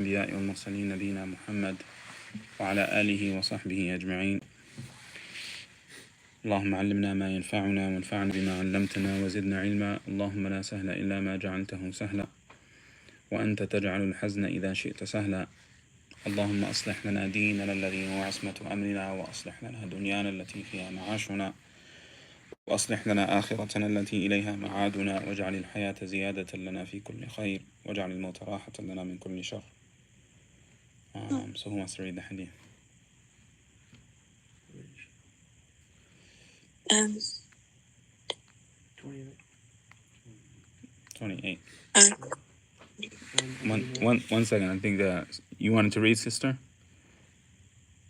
الأنبياء والمرسلين نبينا محمد وعلى آله وصحبه أجمعين. اللهم علمنا ما ينفعنا وانفعنا بما علمتنا وزدنا علما. اللهم لا سهل إلا ما جعلته سهلا وأنت تجعل الحزن إذا شئت سهلا. اللهم أصلح لنا ديننا الذي هو عصمة أمرنا، وأصلح لنا دنيانا التي فيها معاشنا، وأصلح لنا آخرتنا التي إليها معادنا، واجعل الحياة زيادة لنا في كل خير، واجعل الموت راحة لنا من كل شر. So who wants to read the hadith? 28. One second. I think that you wanted to read, sister?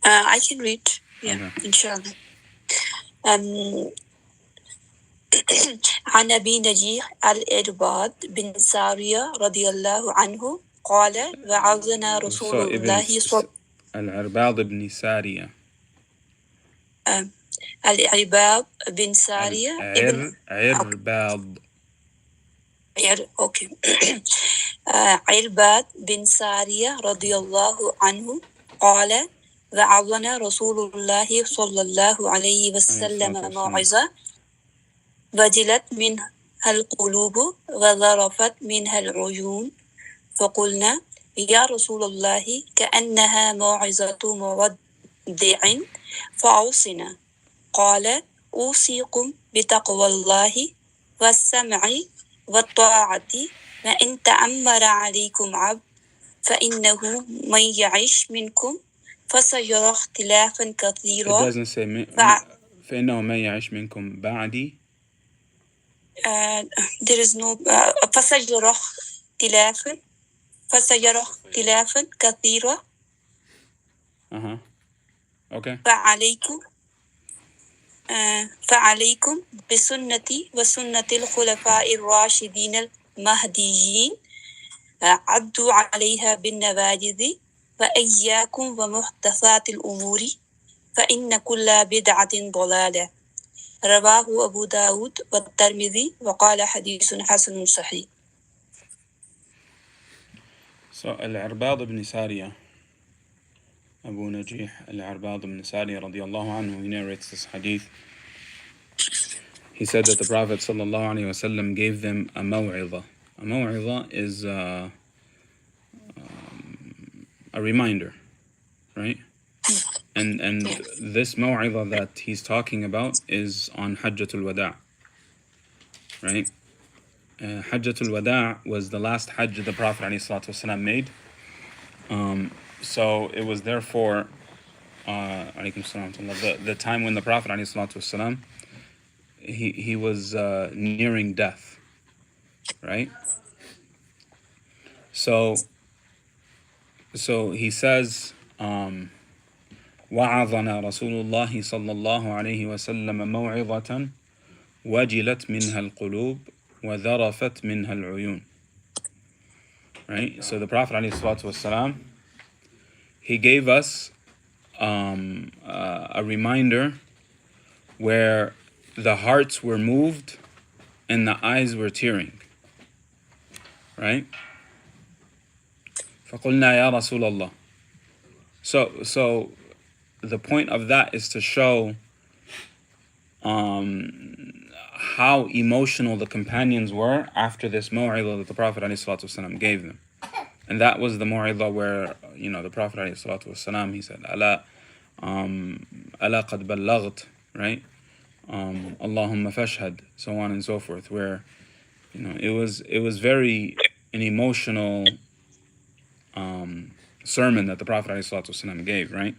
I can read. Yeah, Okay. inshallah. عن أبي نجيح الإرباض بن سارية رضي الله عنه قال وعظنا رسول الله صلى العرباض بن سارية. العرباض بن سارية عرباض. أوكي. عرباض بن سارية رضي الله عنه قال وعظنا رسول الله صلى الله عليه وسلم موعظة وجلت منها القلوب وذرفت منها العيون، فقلنا يا رسول الله كأنها موعظة مودع فأوصنا. قال أوصيكم بتقوى الله والسمع والطاعة، وإن تأمر عليكم عبد فإنه من يعيش منكم فسيرى اختلافا كثيرا. It doesn't say فإنه من يعيش منكم بعدي. There is no فسيرى اختلافا كثيرا. Okay. فعليكم بسنتي وسنة الخلفاء الراشدين المهديين، عضوا عليها بالنواجذ، وإياكم ومحدثات الأمور فإن كل بدعة ضلالة. رواه أبو داود والترمذي وقال حديث حسن صحيح. So العرباض بن سارية, Abu Najih al-Arbad ibn Sari radiallahu anhu, he narrates this hadith. He said that the Prophet sallallahu alaihi wasallam gave them a maw'idha. A maw'idha is a reminder, right? And this maw'idha that he's talking about is on Hajjatul Wada', right? Hajjatul Wada' was the last Hajj the Prophet ﷺ made. So it was therefore the time when the Prophet ﷺ, he was nearing death, right? So he says, وعظنا رسول الله صلى الله عليه وسلم موعظة وجلت منها القلوب وذرفت منها العيون. Right? So the Prophet ﷺ, he gave us a reminder where the hearts were moved and the eyes were tearing. Right? فَقُلْنَا يَا رَسُولَ اللَّهِ. So the point of that is to show how emotional the companions were after this maw'idha that the Prophet ﷺ gave them. And that was the maw'idha where, the Prophet ﷺ, he said, Ala qad ballaght, right? Allahumma fashhad, so on and so forth, where, it was very an emotional sermon that the Prophet ﷺ gave, right?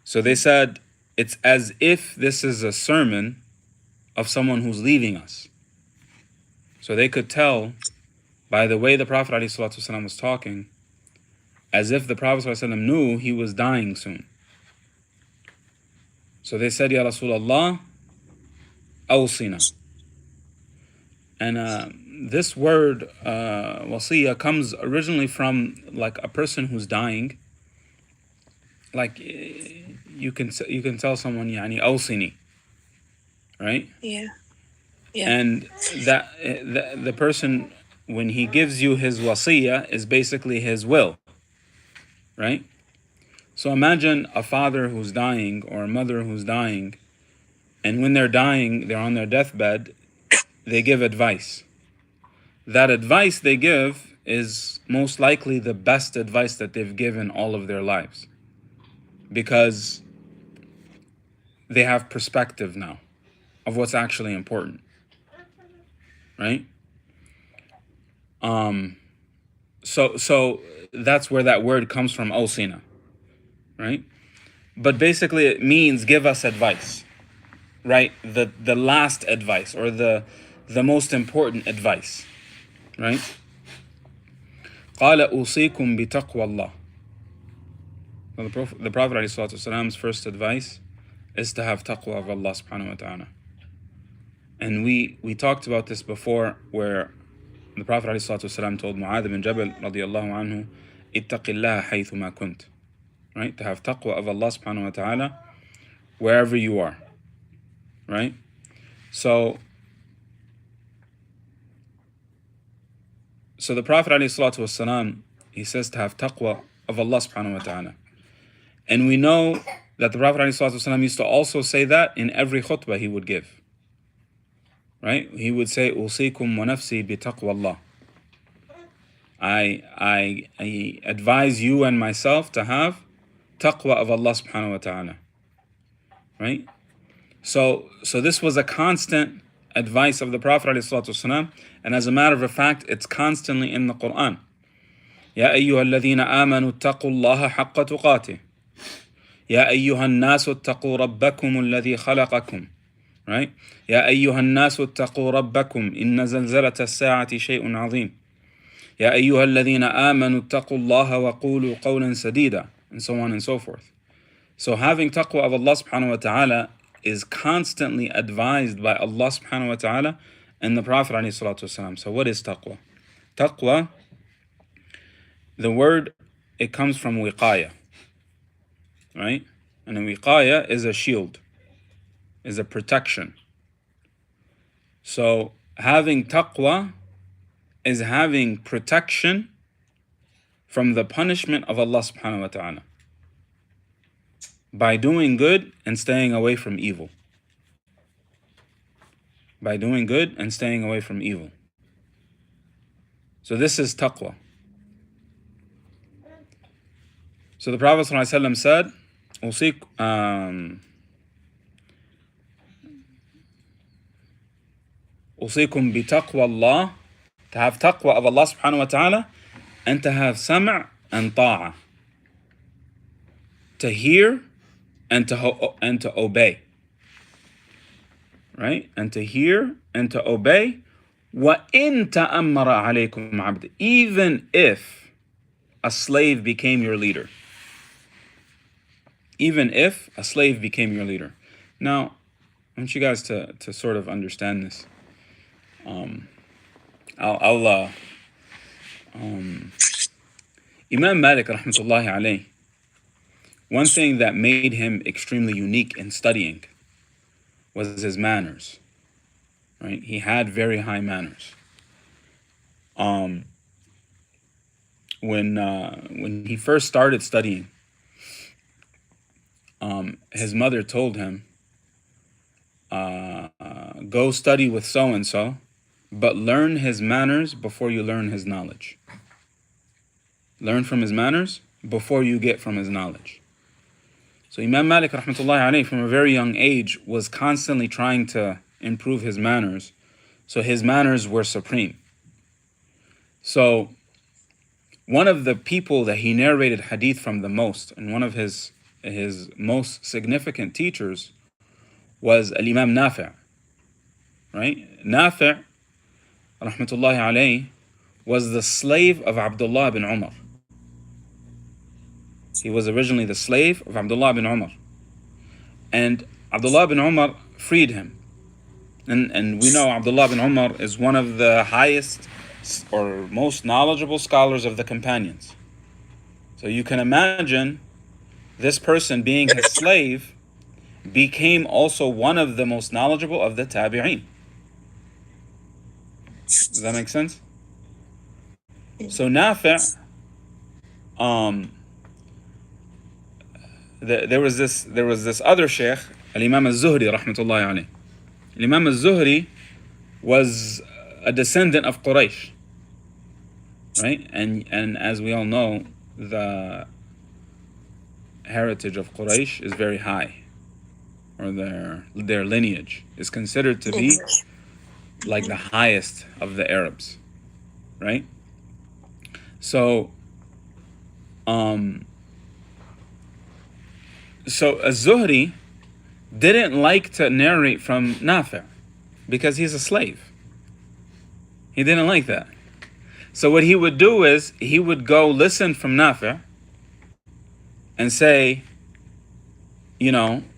So they said, it's as if this is a sermon of someone who's leaving us. So they could tell by the way the Prophet ﷺ was talking, as if the Prophet ﷺ knew he was dying soon. So they said, Ya Rasulullah, awsina. And this word, wasiya, comes originally from like a person who's dying. Like you can tell someone, yani awsini, right? Yeah. And that the person, when he gives you his wasiyah, is basically his will, right? So imagine a father who's dying or a mother who's dying, and when they're dying, they're on their deathbed, they give advice. That advice they give is most likely the best advice that they've given all of their lives, because they have perspective now of what's actually important, right? So that's where that word comes from, awsina, right? But basically it means give us advice, right? The last advice, or the most important advice, right? قال أوصيكم بتقوى الله. The Prophet ﷺ's first advice is to have taqwa of Allah subhanahu wa ta'ala. And we talked about this before, where the Prophet ﷺ told Mu'adh bin Jabal radiyallahu anhu, اتق الله حيث ما كنت, right? To have taqwa of Allah subhanahu wa ta'ala wherever you are, right? So the Prophet ﷺ, he says to have taqwa of Allah subhanahu wa ta'ala. And we know that the Prophet ﷺ used to also say that in every khutbah he would give, right? He would say, أوصيكم ونفسي بتقوى الله. I advise you and myself to have taqwa of Allah subhanahu wa ta'ala, right? So this was a constant advice of the Prophet ﷺ, and as a matter of fact, it's constantly in the Quran. يا أيها الذين آمنوا اتقوا الله حق تقاته يا أيها الناس اتقوا ربكم الذي خلقكم, right? يا أيها الناس اتقوا ربكم إن زلزلة الساعة شيء عظيم يا أيها الذين آمنوا اتقوا الله وقولوا قولا سديدا, and so on and so forth. So having taqwa of Allah subhanahu wa ta'ala is constantly advised by Allah subhanahu wa ta'ala and the Prophet ﷺ. So what is taqwa? Taqwa, the word, it comes from wiqaya, right? And a wiqaya is a shield, is a protection. So having taqwa is having protection from the punishment of Allah subhanahu wa ta'ala by doing good and staying away from evil. By doing good and staying away from evil. So this is taqwa. So the Prophet ﷺ said, أوصيكم بتقوى الله, to have taqwa of Allah subhanahu wa ta'ala, and to have sam' and ta'a, to hear and to obey, right? And to hear and to obey. وَإِن تَأَمَّرَ عَلَيْكُمْ عَبْدٍ, even if a slave became your leader. Even if a slave became your leader. Now, I want you guys to sort of understand this. Imam Malik rahmatullahi alayh, one thing that made him extremely unique in studying was his manners, right? He had very high manners. When he first started studying, his mother told him, go study with so-and-so, but learn his manners before you learn his knowledge. Learn from his manners before you get from his knowledge. So Imam Malik rahmatullahi alayhi, from a very young age, was constantly trying to improve his manners. So his manners were supreme. So one of the people that he narrated hadith from the most, and one of his most significant teachers, was Al-Imam Nafi', right? Nafi' rahmatullahi alayhi was the slave of Abdullah bin Umar. He was originally the slave of Abdullah bin Umar. And Abdullah bin Umar freed him. And we know Abdullah bin Umar is one of the highest or most knowledgeable scholars of the companions. So you can imagine this person, being his slave, became also one of the most knowledgeable of the tabi'een. Does that make sense? So Nafi', there was this other Sheikh, Al-Imam al-Zuhri, rahmatullahi alayh. Al-Imam al-Zuhri was a descendant of Quraysh, right? And as we all know, the heritage of Quraysh is very high, or their lineage is considered to be like the highest of the Arabs, right? So Az-Zuhri didn't like to narrate from Nafi' because he's a slave. He didn't like that. So what he would do is he would go listen from Nafi' and say,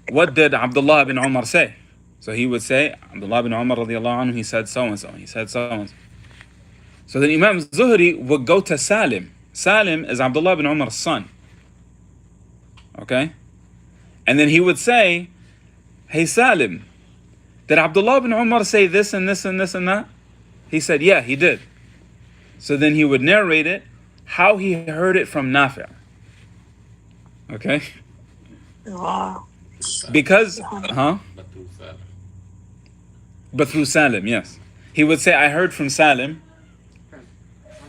what did Abdullah bin Umar say? So he would say, Abdullah bin Umar radiallahu anhu, he said so and so, he said so and so. So then Imam Zuhri would go to Salim. Salim is Abdullah bin Umar's son. Okay? And then he would say, hey Salim, did Abdullah bin Umar say this and this and this and that? He said, yeah, he did. So then he would narrate it, how he heard it from Nafi'. Okay? Wow. Because, But through Salim, yes. He would say, I heard from Salim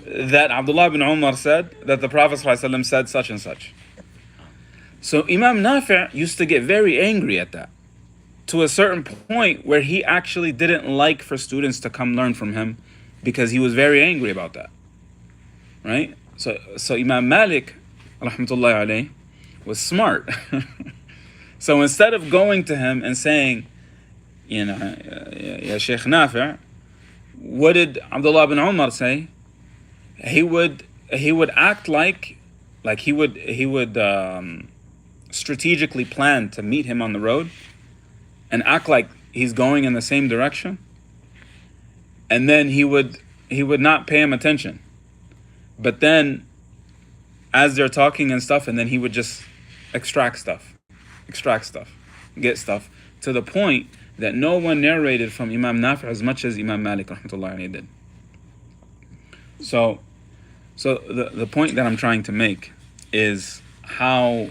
that Abdullah bin Umar said that the Prophet ﷺ said such and such. So Imam Nafi' used to get very angry at that, to a certain point where he actually didn't like for students to come learn from him because he was very angry about that. Right? So Imam Malik, rahmatullahi alayhi, was smart. So instead of going to him and saying, Ya Shaykh Nafi', what did Abdullah bin Umar say? He would act like he would strategically plan to meet him on the road and act like he's going in the same direction, and then he would not pay him attention. But then as they're talking and stuff, and then he would just extract stuff, get stuff, to the point that no one narrated from Imam Nafi' as much as Imam Malik rahmatullahi alayhi did. So the point that I'm trying to make is how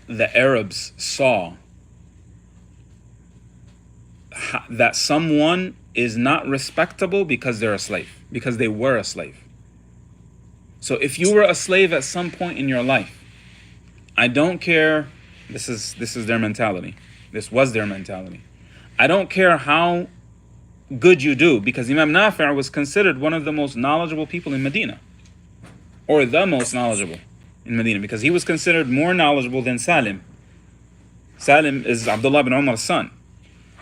the Arabs saw that someone is not respectable because they're a slave, because they were a slave. So if you were a slave at some point in your life, I don't care, this is their mentality. This was their mentality. I don't care how good you do, because Imam Nafi' was considered one of the most knowledgeable people in Medina, or the most knowledgeable in Medina, because he was considered more knowledgeable than Salim. Salim is Abdullah bin Umar's son,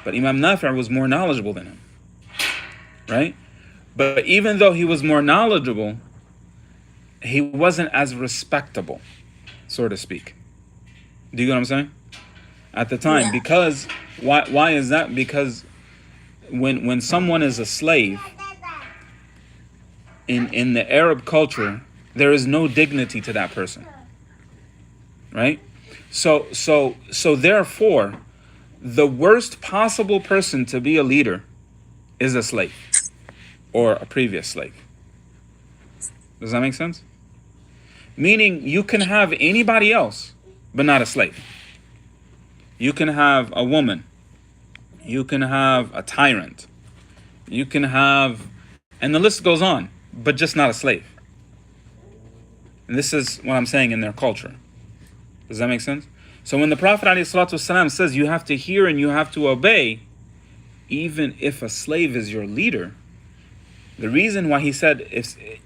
but Imam Nafi' was more knowledgeable than him, right? But even though he was more knowledgeable, he wasn't as respectable, so to speak. Do you get what I'm saying? At the time, yeah. Because why is that? Because when someone is a slave in the Arab culture, there is no dignity to that person, right? So therefore, the worst possible person to be a leader is a slave or a previous slave. Does that make sense? Meaning you can have anybody else, but not a slave. You can have a woman. You can have a tyrant. You can have, and the list goes on, but just not a slave. And this is what I'm saying in their culture. Does that make sense? So when the Prophet ﷺ says you have to hear and you have to obey, even if a slave is your leader, the reason why he said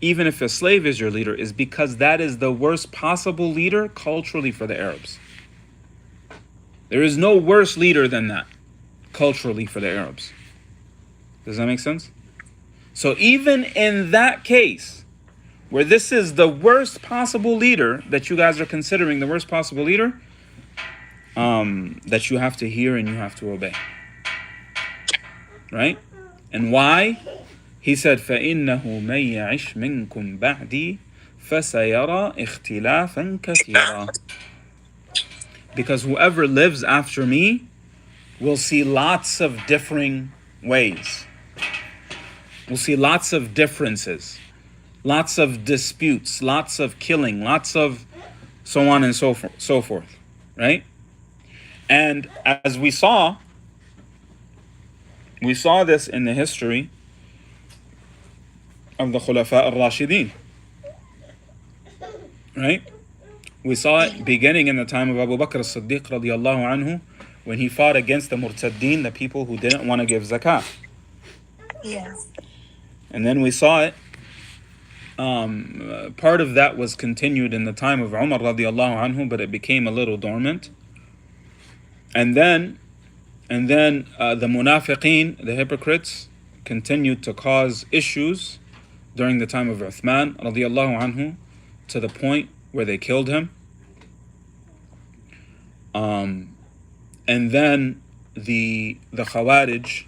even if a slave is your leader is because that is the worst possible leader culturally for the Arabs. There is no worse leader than that culturally for the Arabs. Does that make sense? So even in that case, where this is the worst possible leader that you guys are considering the worst possible leader, that you have to hear and you have to obey. Right? And why? He said, فَإِنَّهُ مَن يَعِشْ مِنْكُمْ بَعْدِي فَسَيَرَى اخْتِلَافًا كَثِيرًا. Because whoever lives after me will see lots of differing ways. We'll see lots of differences, lots of disputes, lots of killing, lots of so on and so forth, right? And as we saw this in the history of the Khulafa al-Rashidin, right? We saw it beginning in the time of Abu Bakr as-Siddiq radiallahu anhu, when he fought against the Murtaddin, the people who didn't want to give zakah. Yes. And then we saw it, part of that was continued in the time of Umar radiallahu anhu, but it became a little dormant. And then the munafiqeen, the hypocrites, continued to cause issues during the time of Uthman radiallahu anhu, to the point where they killed him. And then the Khawarij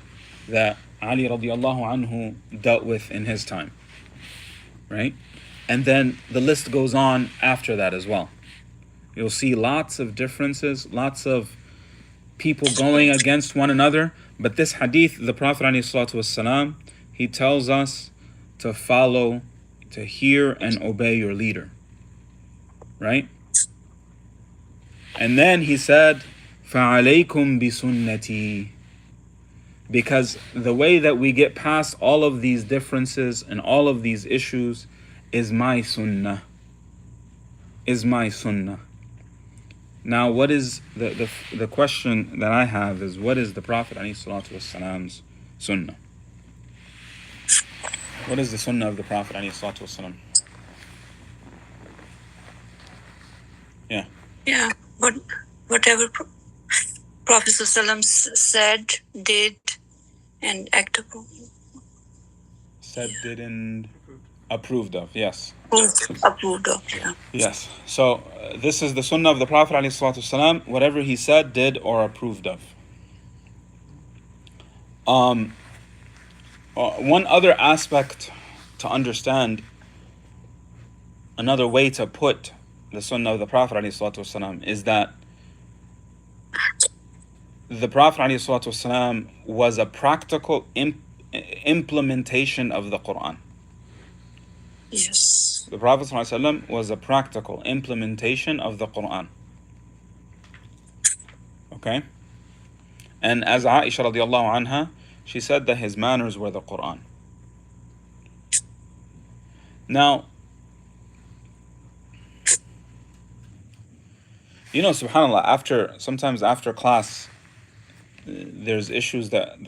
that Ali radiallahu anhu dealt with in his time, right? And then the list goes on after that as well. You'll see lots of differences, lots of people going against one another. But this hadith, the Prophet ﷺ, he tells us to follow, to hear and obey your leader, right? And then he said, فَعَلَيْكُمْ بِسُنَّتِي. Because the way that we get past all of these differences and all of these issues is my sunnah. Is my sunnah. Now, what is the question that I have is, what is the Prophet ﷺ's sunnah? What is the sunnah of the Prophet ﷺ? Yeah. Yeah, but whatever Prophet ﷺ said, did, and acted upon. Said, did, and approved of, yes. Approved of, yeah. Yes. So this is the sunnah of the Prophet ﷺ, whatever he said, did, or approved of. One other aspect to understand, another way to put the sunnah of the Prophet ﷺ, is that the Prophet ﷺ was a practical implementation of the Quran. Yes. The Prophet ﷺ was a practical implementation of the Quran. Okay? And as Aisha radiallahu anha, she said that his manners were the Quran. Now, you know, subhanAllah, sometimes after class, there's issues that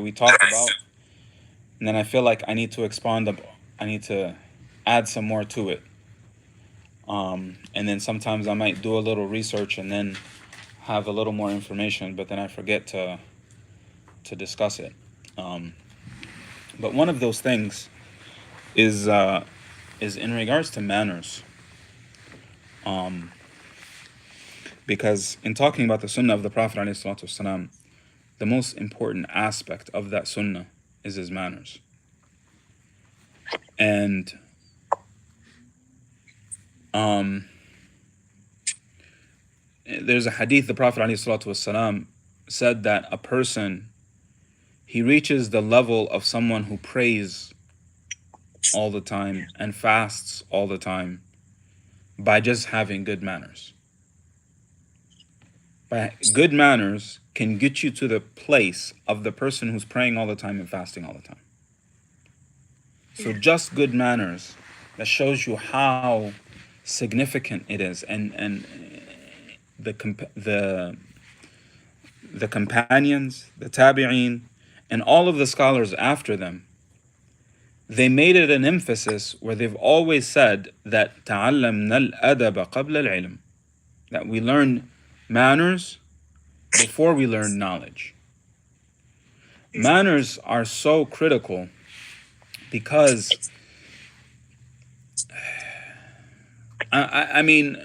we talk about, and then I feel like I need to I need to add some more to it. And then sometimes I might do a little research and then have a little more information, but then I forget to discuss it. But one of those things is in regards to manners. Because in talking about the sunnah of the Prophet ﷺ, the most important aspect of that sunnah is his manners. And there's a hadith, the Prophet ﷺ said that a person, he reaches the level of someone who prays all the time and fasts all the time by just having good manners. By good manners can get you to the place of the person who's praying all the time and fasting all the time. So just good manners, that shows you how significant it is. And the companions, the tabi'een, and all of the scholars after them, they made it an emphasis where they've always said that تَعَلَّمْنَا الْأَدَبَ قَبْلَ الْعِلْمِ, that we learn manners before we learn knowledge. Manners are so critical because I mean,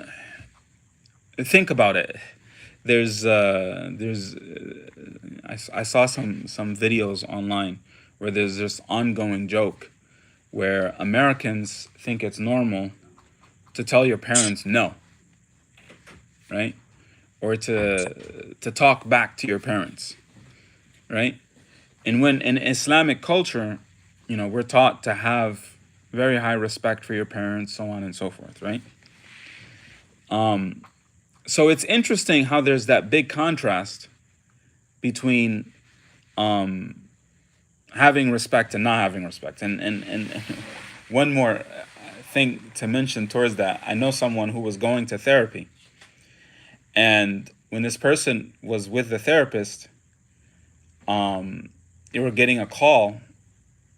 think about it. I saw some videos online where there's this ongoing joke where Americans think it's normal to tell your parents no, right? Or to talk back to your parents, right? And when in Islamic culture, you know, we're taught to have very high respect for your parents, so on and so forth, right? So it's interesting how there's that big contrast between having respect and not having respect. And one more thing to mention towards that, I know someone who was going to therapy, and when this person was with the therapist, they were getting a call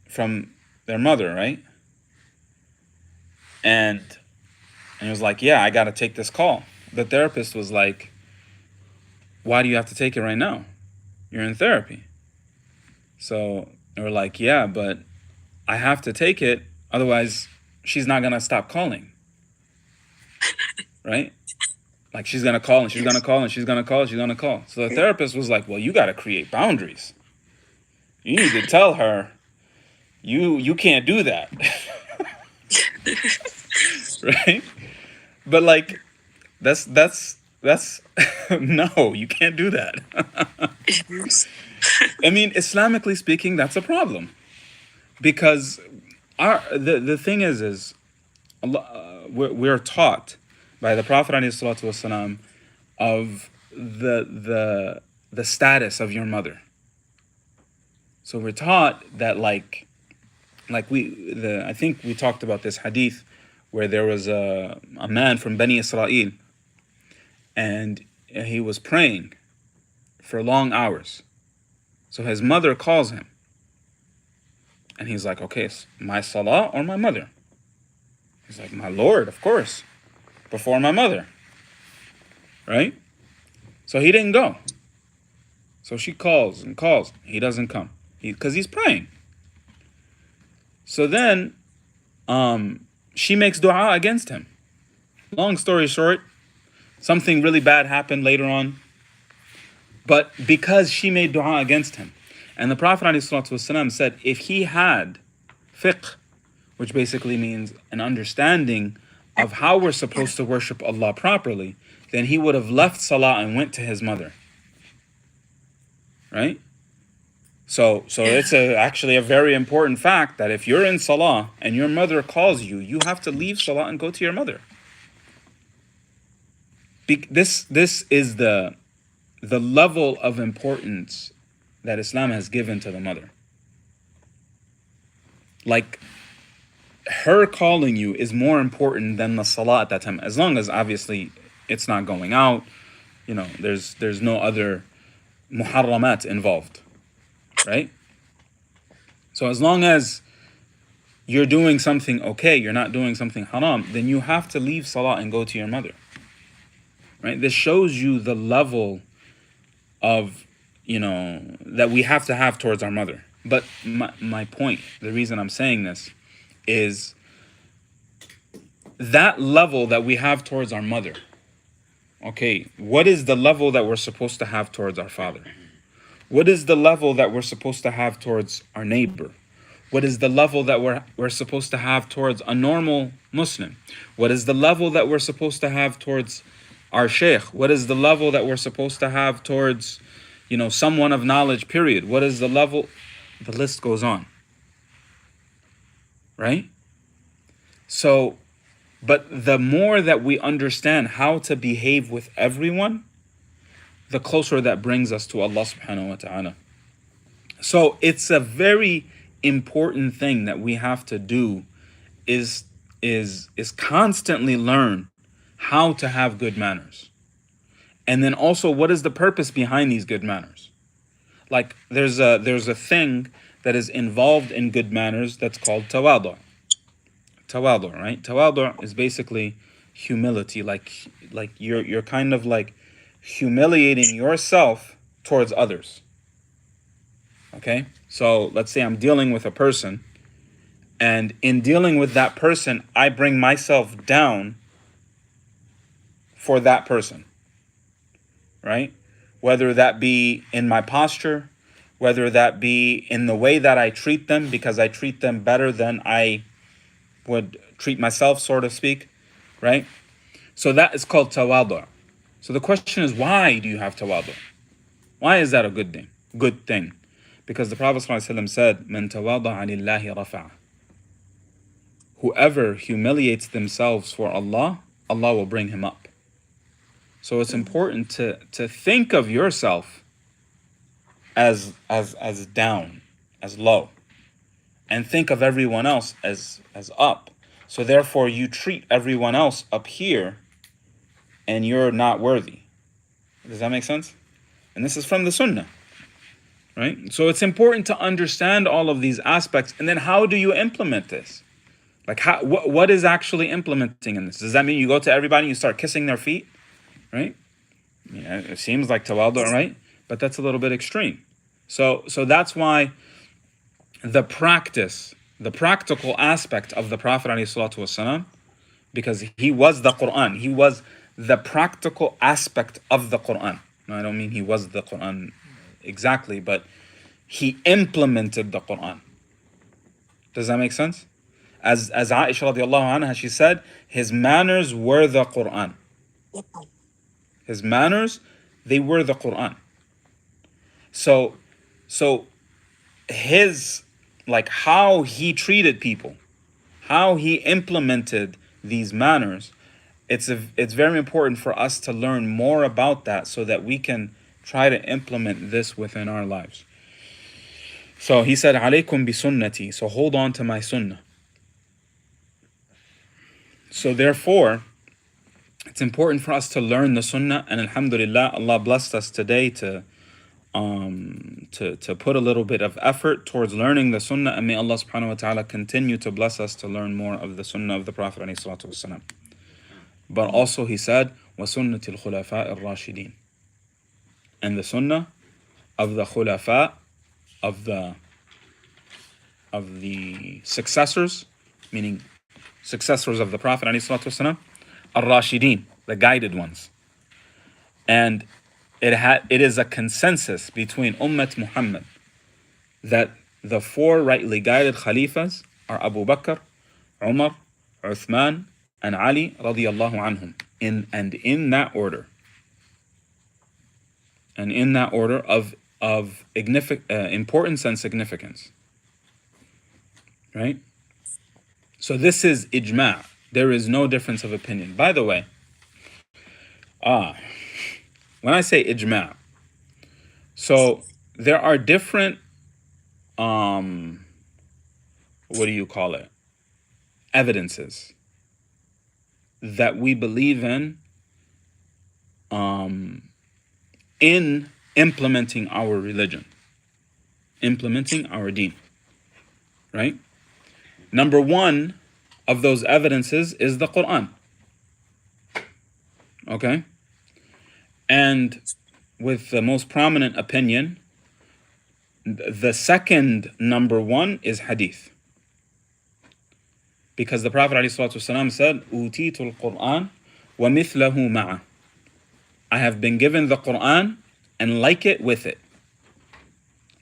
from their mother, right? And it was like, yeah, I got to take this call. The therapist was like, why do you have to take it right now? You're in therapy. So they were like, yeah, but I have to take it. Otherwise, she's not going to stop calling. Right? Like, she's going to call and she's going to call and she's going to call and she's going to call. So the therapist was like, well, you got to create boundaries. You need to tell her, you can't do that. Right? But like, that's no, you can't do that. I mean, Islamically speaking, that's a problem, because the thing is Allah, we're taught by the Prophet ﷺ of the status of your mother. So we're taught that I think we talked about this hadith where there was a man from Bani Israel, and he was praying for long hours. So his mother calls him, and he's like, okay, it's my salah or my mother? He's like, my Lord, of course, before my mother, right? So he didn't go. So she calls and calls. He doesn't come because he's praying. So then she makes dua against him. Long story short, something really bad happened later on. But because she made dua against him, and the Prophet ﷺ said, if he had fiqh, which basically means an understanding of how we're supposed to worship Allah properly, then he would have left salah and went to his mother. Right? So it's actually a very important fact that if you're in salah and your mother calls you, you have to leave salah and go to your mother. This is the level of importance that Islam has given to the mother. Like, her calling you is more important than the salah at that time, as long as obviously it's not going out, there's no other muharramat involved, right? So as long as you're doing something okay, you're not doing something haram, then you have to leave salah and go to your mother, right? This shows you the level of, that we have to have towards our mother. But my point, the reason I'm saying this, is that level that we have towards our mother. Okay, what is the level that we're supposed to have towards our father? What is the level that we're supposed to have towards our neighbor? What is the level that we're supposed to have towards a normal Muslim? What is the level that we're supposed to have towards our sheikh? What is the level that we're supposed to have towards, someone of knowledge, period? What is the level? The list goes on. Right? So, but the more that we understand how to behave with everyone, the closer that brings us to Allah subhanahu wa ta'ala. So it's a very important thing that we have to do is constantly learn how to have good manners. And then also, what is the purpose behind these good manners? Like, there's a thing that is involved in good manners that's called tawadu. Tawadu, right? Tawadu is basically humility. Like you're kind of like humiliating yourself towards others. Okay? So let's say I'm dealing with a person, and in dealing with that person, I bring myself down for that person. Right? Whether that be in my posture, whether that be in the way that I treat them, because I treat them better than I would treat myself, so to speak, right? So that is called tawadu. So the question is, why do you have tawadu? Why is that a good thing? Good thing. Because the Prophet ﷺ said, "Man tawada'a lillahi rafa'a." Whoever humiliates themselves for Allah, Allah will bring him up. So it's important to think of yourself as down, as low, and think of everyone else as up. So therefore you treat everyone else up here and you're not worthy. Does that make sense? And this is from the Sunnah, right? So it's important to understand all of these aspects, and then how do you implement this? Like, what is actually implementing in this? Does that mean you go to everybody and you start kissing their feet, right? Yeah, it seems like tawaddu, right? But that's a little bit extreme. So that's why the practical aspect of the Prophet ﷺ, because he was the Quran, he was the practical aspect of the Quran. Now, I don't mean he was the Quran exactly, but he implemented the Quran. Does that make sense? As Aisha radiallahu anha, she said, his manners were the Quran. His manners, they were the Quran. So his, like, how he treated people, how he implemented these manners, it's very important for us to learn more about that so that we can try to implement this within our lives. So he said, alaykum bi sunnati, so hold on to my sunnah. So therefore, it's important for us to learn the sunnah, and alhamdulillah, Allah blessed us today to put a little bit of effort towards learning the sunnah, and may Allah subhanahu wa ta'ala continue to bless us to learn more of the sunnah of the Prophet alayhi salatu wasalam. But also he said, وَسُنَّةِ الْخُلَفَاءِ الرَّاشِدِينَ, and the sunnah of the khulafa, of the successors, meaning successors of the Prophet ﷺ, ar-Rashidin, the guided ones. And it is a consensus between Ummat Muhammad that the four rightly guided Khalifas are Abu Bakr, Umar, Uthman, and Ali radiyallahu anhum, in that order. And in that order of importance and significance. Right? So this is ijma'. There is no difference of opinion. By the way, when I say ijma', so there are different, what do you call it? Evidences that we believe in implementing our religion, implementing our deen, right? Number one of those evidences is the Quran. Okay? And with the most prominent opinion, the second number one is Hadith. Because the Prophet ﷺ said, أُوتِيتُ الْقُرْآنَ وَمِثْلَهُ مَعَهُ, I have been given the Quran and like it with it.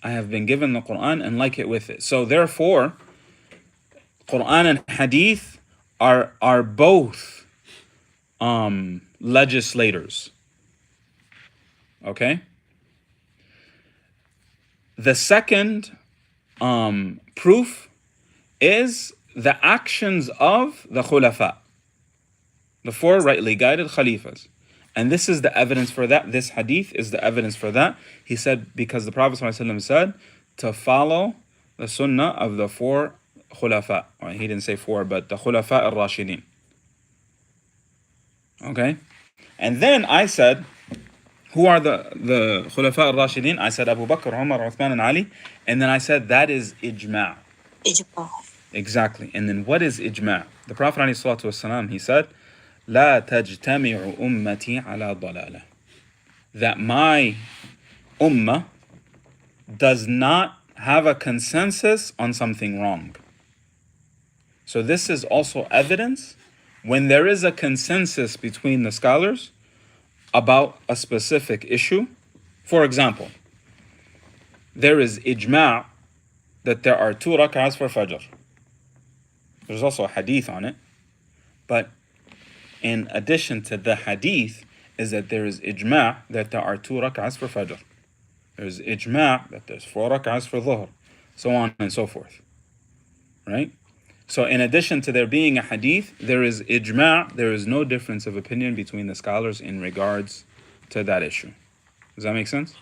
I have been given the Quran and like it with it. So therefore, Quran and Hadith are both legislators. Okay? The second proof is the actions of the khulafa, the four rightly guided khalifas. And this is the evidence for that. This hadith is the evidence for that. He said, because the Prophet ﷺ said to follow the sunnah of the four khulafa. Well, he didn't say four, but the khulafa al-Rashidin. Okay? And then I said, who are the khulafa al-Rashidin? I said Abu Bakr, Umar, Uthman, and Ali. And then I said that is ijma'. Ijma'. Exactly. And then what is ijma'? The Prophet ﷺ, he said, لا تجتمع أمتي على ضلالة, that my ummah does not have a consensus on something wrong. So this is also evidence when there is a consensus between the scholars about a specific issue. For example, there is ijma' that there are 2 rak'ahs for Fajr. There's also a hadith on it, but in addition to the hadith is that there is ijma' that there are 2 rak'ahs for Fajr. There's ijma' that there's 4 rak'ahs for Dhuhr, so on and so forth. Right? So in addition to there being a hadith, there is ijma', there is no difference of opinion between the scholars in regards to that issue. Does that make sense?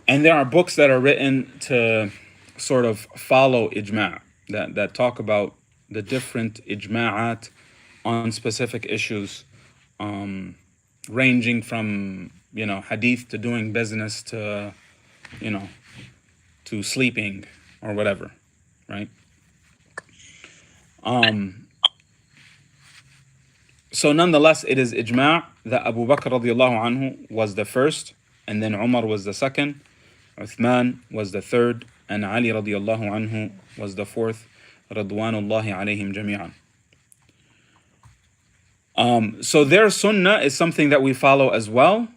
And there are books that are written to sort of follow ijma', that talk about the different ijma'at on specific issues, ranging from, hadith to doing business to, to sleeping or whatever, right? So nonetheless, it is ijma' that Abu Bakr radiallahu anhu was the first, and then Umar was the second, Uthman was the third, and Ali radiallahu anhu was the fourth, radwanullahi alayhim jami'an. So their sunnah is something that we follow as well,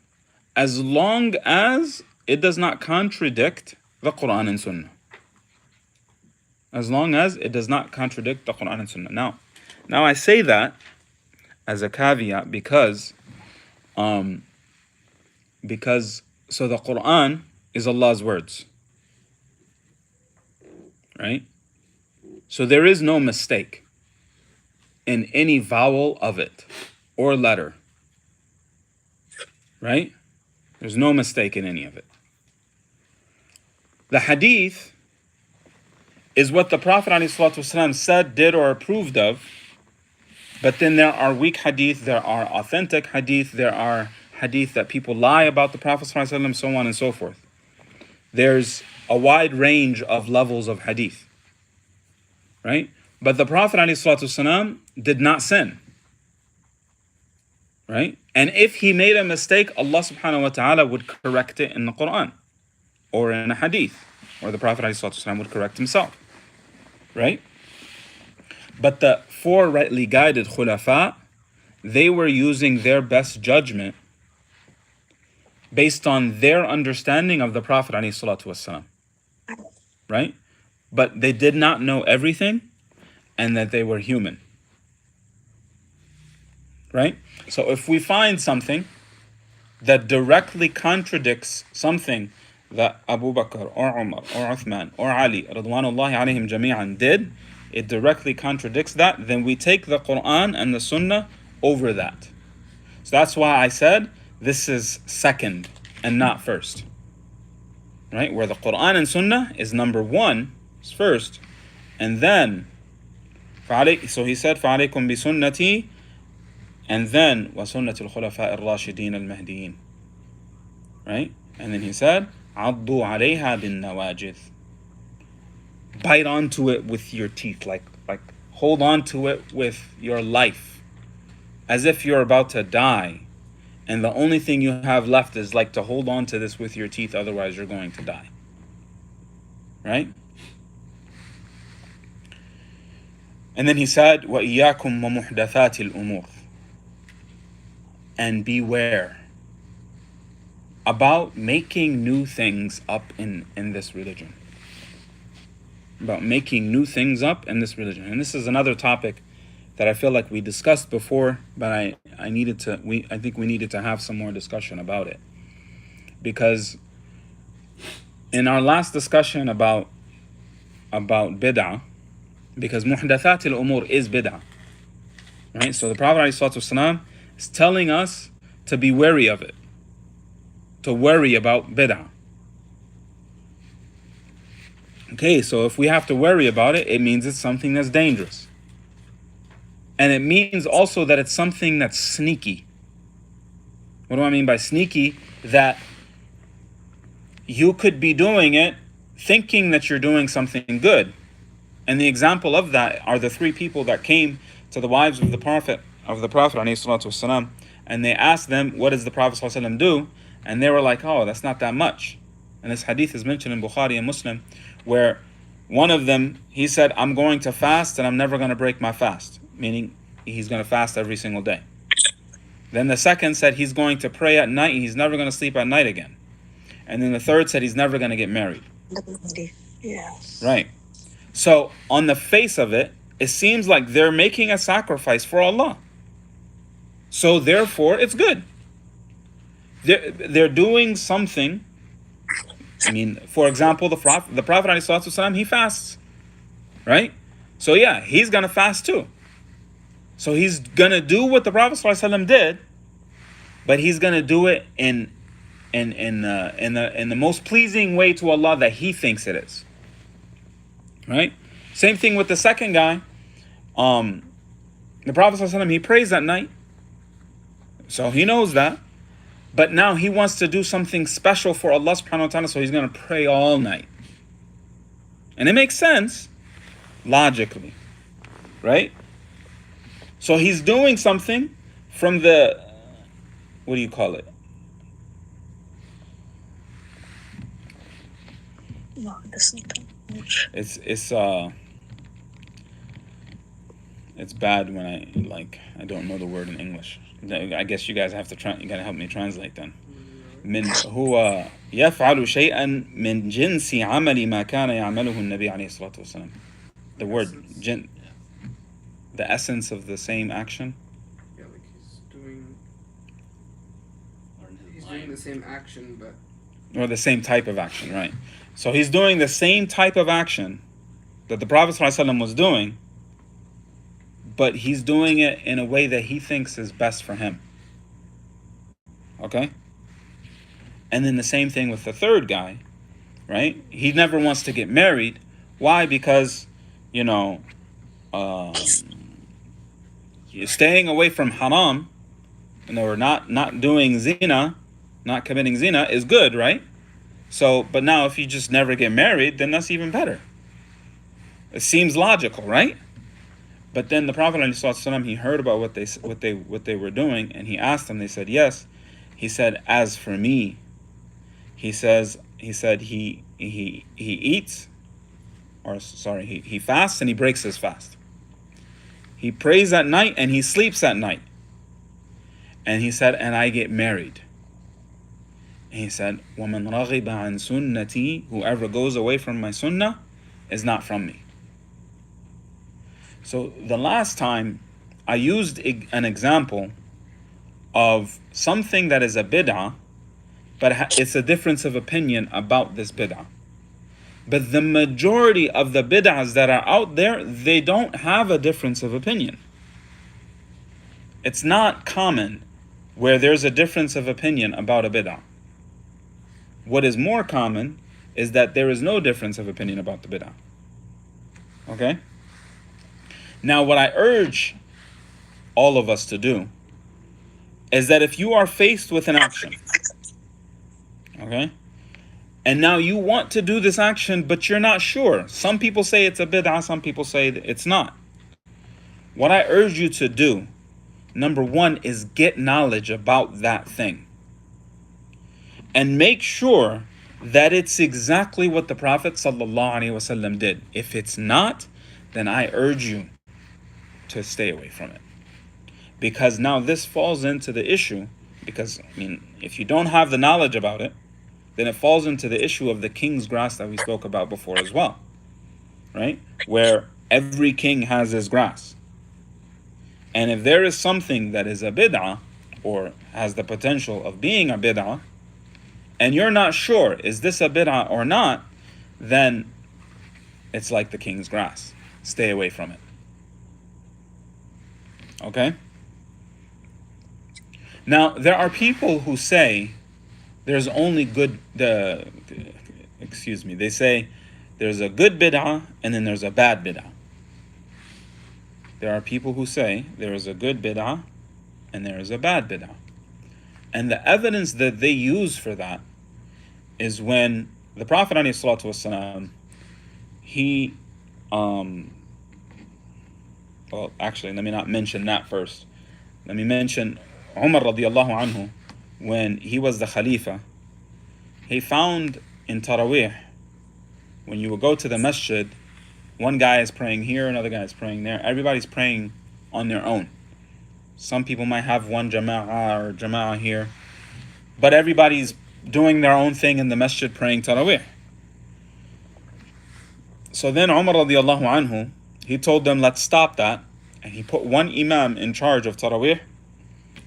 as long as it does not contradict the Quran and Sunnah. As long as it does not contradict the Quran and Sunnah. Now I say that as a caveat because so the Quran is Allah's words, right? So there is no mistake in any vowel of it or letter, right? There's no mistake in any of it. The hadith is what the Prophet ﷺ said, did, or approved of. But then there are weak hadith, there are authentic hadith, there are hadith that people lie about the Prophet ﷺ, so on and so forth. There's a wide range of levels of hadith, right? But the Prophet ﷺ did not sin, right? And if he made a mistake, Allah subhanahu wa ta'ala would correct it in the Quran or in a hadith, or the Prophet ﷺ would correct himself, right? But the four rightly guided khulafa, they were using their best judgment based on their understanding of the Prophet ﷺ, right? But they did not know everything, and that they were human, right? So if we find something that directly contradicts something that Abu Bakr or Umar or Uthman or Ali radwanullahi alayhim jami'an did, it directly contradicts that, then we take the Quran and the Sunnah over that. So that's why I said this is second and not first, right? Where the Quran and Sunnah is number one, is first, and then so he said فَعَلَيْكُمْ بِسُنَّتِي, and then وَسُنَّةِ الْخُلَفَاءِ الرَّاشِدِينَ الْمَهْدِيِّينَ, right? And then he said عَضُّوا عَلَيْهَا بِالنَّوَاجِذِ, bite onto it with your teeth, like hold on to it with your life, as if you're about to die, and the only thing you have left is like to hold on to this with your teeth, otherwise you're going to die, right? And then he said وَإِيَّاكُمْ وَمُحْدَثَاتِ الْأُمُورِ, and beware about making new things up in this religion. About making new things up in this religion. And this is another topic that I feel like we discussed before, but I think we needed to have some more discussion about it. Because in our last discussion about bid'ah, because muhdathat al-umur is bid'ah, right? So the Prophet ﷺ is telling us to be wary of it, to worry about bid'ah. Okay, so if we have to worry about it, it means it's something that's dangerous. And it means also that it's something that's sneaky. What do I mean by sneaky? That you could be doing it thinking that you're doing something good. And the example of that are the three people that came to the wives of the Prophet ﷺ, and they asked them, what does the Prophet ﷺ do? And they were like, oh, that's not that much. And this hadith is mentioned in Bukhari and Muslim, where one of them, he said, I'm going to fast and I'm never going to break my fast, meaning he's going to fast every single day. Then the second said he's going to pray at night and he's never going to sleep at night again. And then the third said he's never going to get married. Yeah. Right. So on the face of it, it seems like they're making a sacrifice for Allah. So therefore, it's good. They're doing something. I mean, for example, the Prophet ﷺ, he fasts. right? So yeah, he's gonna fast too. So he's gonna do what the Prophet ﷺ did, but he's gonna do it in the most pleasing way to Allah that he thinks it is. Right? Same thing with the second guy. The Prophet ﷺ, he prays at night. So he knows that. But now he wants to do something special for Allah subhanahu wa ta'ala, so he's gonna pray all night. And it makes sense logically. Right? So he's doing something from the, what do you call it? No, that's not It's bad when I don't know the word in English. I guess you guys have to you gotta help me translate then. من هو يفعل شيئا من جنس عمل ما كان يعمله النبي عليه الصلاة والسلام. The word the essence of the same action. Yeah, like he's doing the same action, but or the same type of action, right? So he's doing the same type of action that the Prophet ﷺ was doing, but he's doing it in a way that he thinks is best for him. Okay? And then the same thing with the third guy, right? He never wants to get married. Why? Because, you're staying away from haram, or not doing zina, not committing zina is good, right? So, but now if you just never get married, then that's even better. It seems logical, right? But then the Prophet ﷺ, he heard about what they were doing, and he asked them. They said yes. He said, as for me, he said he eats, he fasts and he breaks his fast. He prays at night and he sleeps at night. And he said, and I get married. And he said, وَمَنْ رَغِبَ عَنْ سُنَّتِي, whoever goes away from my sunnah is not from me. So the last time I used an example of something that is a bid'ah, but it's a difference of opinion about this bid'ah. But the majority of the bid'ahs that are out there, they don't have a difference of opinion. It's not common where there's a difference of opinion about a bid'ah. What is more common is that there is no difference of opinion about the bid'ah. Okay? Now, what I urge all of us to do is that if you are faced with an action, okay, and now you want to do this action, but you're not sure. Some people say it's a bid'ah, some people say it's not. What I urge you to do, number one, is get knowledge about that thing. And make sure that it's exactly what the Prophet ﷺ did. If it's not, then I urge you to stay away from it. Because now this falls into the issue, because, if you don't have the knowledge about it, then it falls into the issue of the king's grass that we spoke about before as well. Right? Where every king has his grass. And if there is something that is a bid'ah, or has the potential of being a bid'ah, and you're not sure, is this a bid'ah or not, then it's like the king's grass. Stay away from it. Okay? Now, there are people who say there's only they say there's a good bid'ah and then there's a bad bid'ah. There are people who say there is a good bid'ah and there is a bad bid'ah. And the evidence that they use for that is when the Prophet ﷺ, let me not mention that first. Let me mention Umar radiallahu anhu, when he was the Khalifa, he found in Taraweeh, when you would go to the masjid, one guy is praying here, another guy is praying there. Everybody's praying on their own. Some people might have one jama'ah here, but everybody's doing their own thing in the masjid praying Taraweeh. So then Umar radiallahu anhu, he told them, let's stop that. And he put one imam in charge of Taraweeh,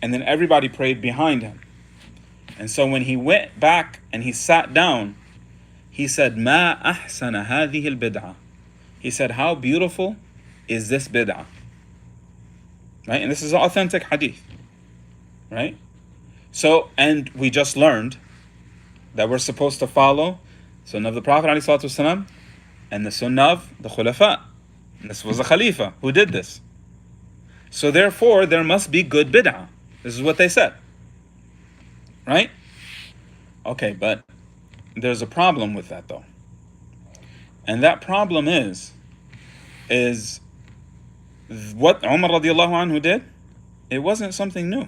and then everybody prayed behind him. And so when he went back and he sat down, he said, "Ma ahsana hadhihi al-bid'ah." He said, how beautiful is this bid'ah? Right? And this is an authentic hadith. Right? So, and we just learned that we're supposed to follow Sunnah of the Prophet ﷺ and the Sunnah of the Khulafa. And this was a Khalifa who did this. So therefore, there must be good bid'ah. This is what they said. Right? Okay, but there's a problem with that though. And that problem is what Umar radiallahu anhu did, it wasn't something new.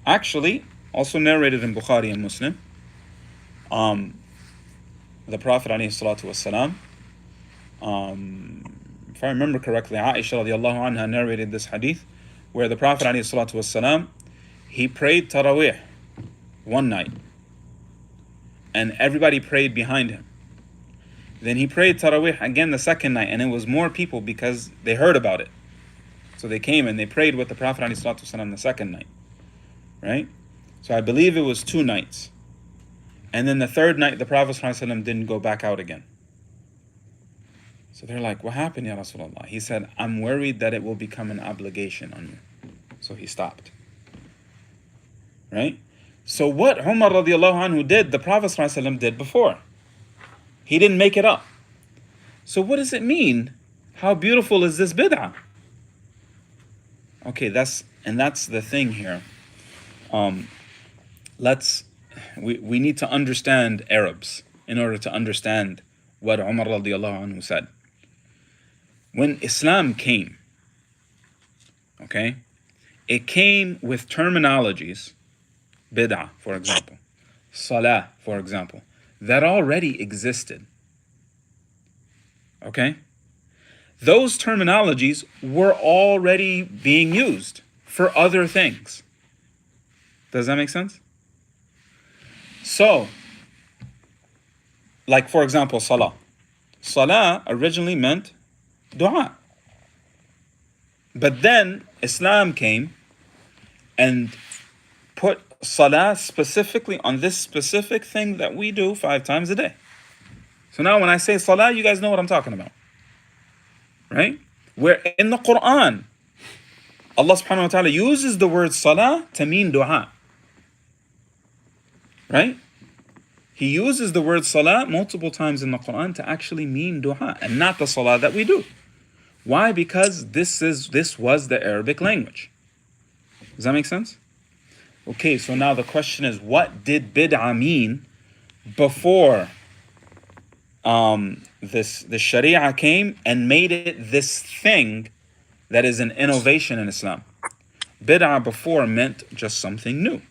Actually, also narrated in Bukhari and Muslim, the Prophet ﷺ, if I remember correctly, Aisha radiallahu anha narrated this hadith where the Prophet ﷺ, he prayed Taraweeh one night and everybody prayed behind him. Then he prayed Taraweeh again the second night, and it was more people because they heard about it. So they came and they prayed with the Prophet ﷺ the second night. Right? So I believe it was 2 nights. And then the third night, the Prophet ﷺ didn't go back out again. So they're like, what happened, Ya Rasulullah? He said, I'm worried that it will become an obligation on you. So he stopped. Right? So what Umar radiallahu anhu did, the Prophet ﷺ did before. He didn't make it up. So what does it mean? How beautiful is this bid'ah? Okay, that's the thing here. We need to understand Arabs in order to understand what Umar radiallahu anhu said. When Islam came, okay, it came with terminologies, bid'ah, for example, salah, for example, that already existed. Okay? Those terminologies were already being used for other things. Does that make sense? So, like for example, salah. Salah originally meant dua. But then Islam came and put salah specifically on this specific thing that we do 5 times a day. So now when I say salah, you guys know what I'm talking about. Right? Where in the Quran, Allah subhanahu wa ta'ala uses the word salah to mean dua. Right? He uses the word salah multiple times in the Quran to actually mean dua and not the salah that we do. Why? Because this was the Arabic language. Does that make sense? Okay, so now the question is, what did bid'ah mean before the Sharia came and made it this thing that is an innovation in Islam? Bid'ah before meant just something new.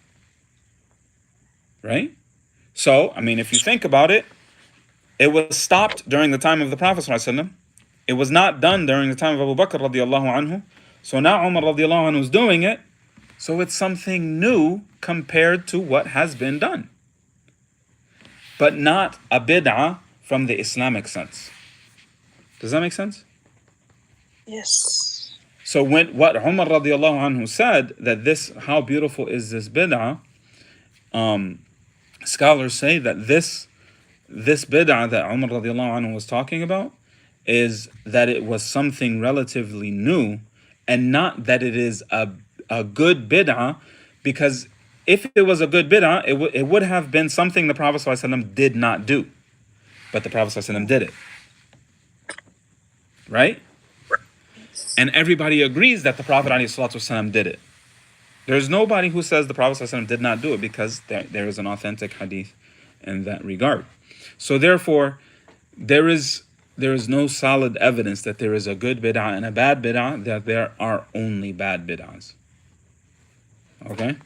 Right? So, I mean, if you think about it, it was stopped during the time of the Prophet ﷺ. It was not done during the time of Abu Bakr radiallahu anhu. So now Umar radiallahu anhu is doing it. So it's something new compared to what has been done. But not a bid'ah from the Islamic sense. Does that make sense? Yes. So what Umar radiallahu anhu said, that this, how beautiful is this bid'ah, scholars say that this bid'ah that Umar radiallahu anhu was talking about is that it was something relatively new and not that it is a good bid'ah, because if it was a good bid'ah, it would have been something the Prophet ﷺ did not do. But the Prophet ﷺ did it. Right? And everybody agrees that the Prophet ﷺ did it. There's nobody who says the Prophet ﷺ did not do it, because there is an authentic hadith in that regard. So therefore, there is no solid evidence that there is a good bid'ah and a bad bid'ah, that there are only bad bid'ahs. Okay?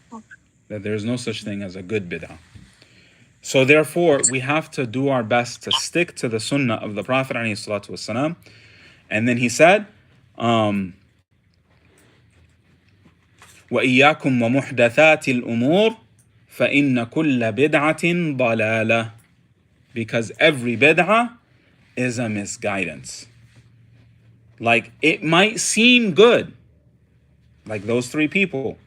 That there is no such thing as a good bid'ah. So therefore, we have to do our best to stick to the sunnah of the Prophet ﷺ. And then he said, وَإِيَّاكُمْ وَمُحْدَثَاتِ الْأُمُورِ فَإِنَّ كُلَّ بِدْعَةٍ ضَلَالَةٍ. Because every bid'ah is a misguidance. Like, it might seem good. Like those 3 people.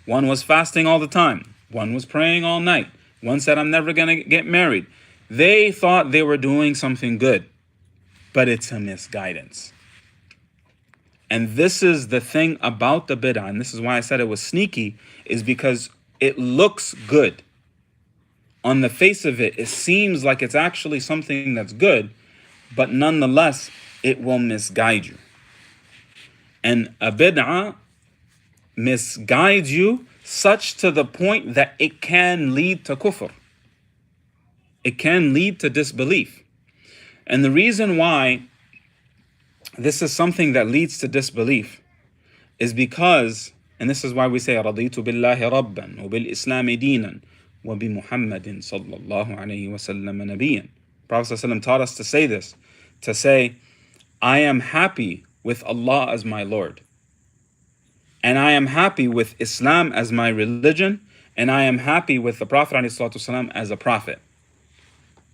One was fasting all the time. One was praying all night. One said, I'm never going to get married. They thought they were doing something good. but it's a misguidance. And this is the thing about the bid'ah, and this is why I said it was sneaky, is because it looks good. On the face of it, it seems like it's actually something that's good, but nonetheless, it will misguide you. And a bid'ah misguides you such to the point that it can lead to kufr. It can lead to disbelief. And the reason why this is something that leads to disbelief is because, and this is why we say, رَضِيتُ بِاللَّهِ رَبًّا وَبِالْإِسْلَامِ دِينًا وَبِمُحَمَّدٍ صَلَّى اللَّهُ عَلَيْهِ وَسَلَّمَ نَبِيًّا. Prophet ﷺ taught us to say this, to say, I am happy with Allah as my Lord, and I am happy with Islam as my religion, and I am happy with the Prophet ﷺ as a prophet.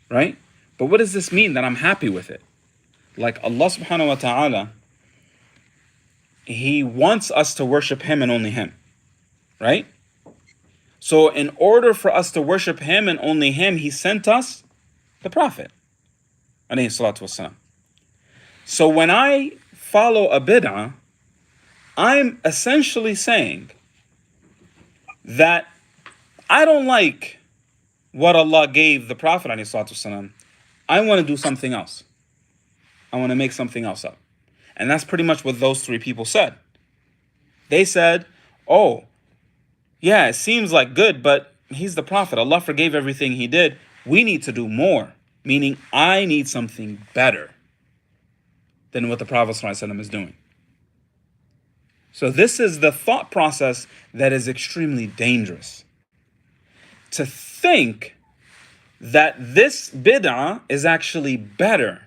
Right? But what does this mean that I'm happy with it? Like Allah subhanahu wa ta'ala, He wants us to worship Him and only Him. Right? So in order for us to worship Him and only Him, He sent us the Prophet. Alayhi salatu wasalam. So when I follow a bid'ah, I'm essentially saying that I don't like what Allah gave the Prophet alayhi salatu wasalam. I want to do something else. I want to make something else up. And that's pretty much what those three people said. They said, oh, yeah, it seems like good, but he's the Prophet. Allah forgave everything he did. We need to do more. Meaning, I need something better than what the Prophet ﷺ is doing. So this is the thought process that is extremely dangerous. To think that this bid'ah is actually better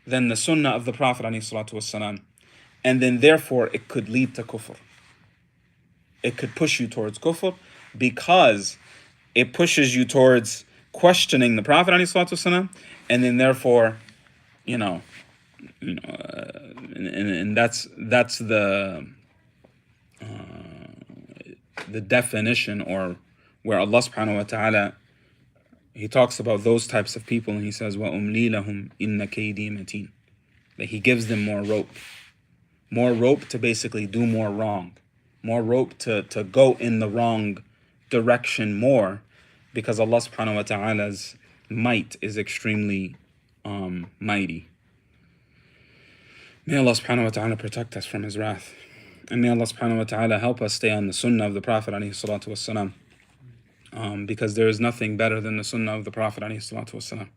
than the sunnah of the Prophet ﷺ, and then therefore it could lead to kufr. It could push you towards kufr because it pushes you towards questioning the Prophet ﷺ, and then therefore, and that's the definition, or where Allah subhanahu wa ta'ala, He talks about those types of people, and He says, وَأُمْلِي لَهُمْ إِنَّ كَيْدِي مَتِينٌ. That He gives them more rope to basically do more wrong, more rope to go in the wrong direction more, because Allah subhanahu wa ta'ala's might is extremely mighty. May Allah subhanahu wa ta'ala protect us from His wrath, and may Allah subhanahu wa ta'ala help us stay on the sunnah of the Prophet alayhi salatu wassalam. Because there is nothing better than the sunnah of the Prophet alayhi salatu wasalam.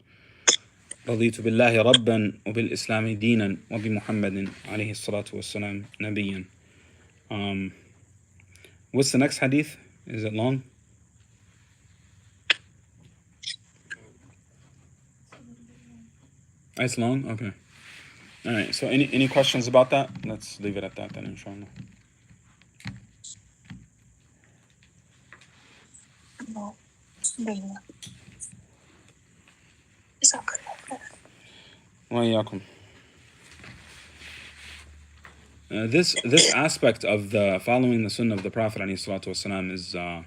رضيت بالله ربا وبالإسلام دينا وبمحمد عليه الصلاة والسلام نبيا. What's the next hadith? Is it long? It's long? Okay. Alright, so any questions about that? Let's leave it at that then, inshallah. No. وإياكم. This aspect of the following the sunnah of the Prophet ﷺ is I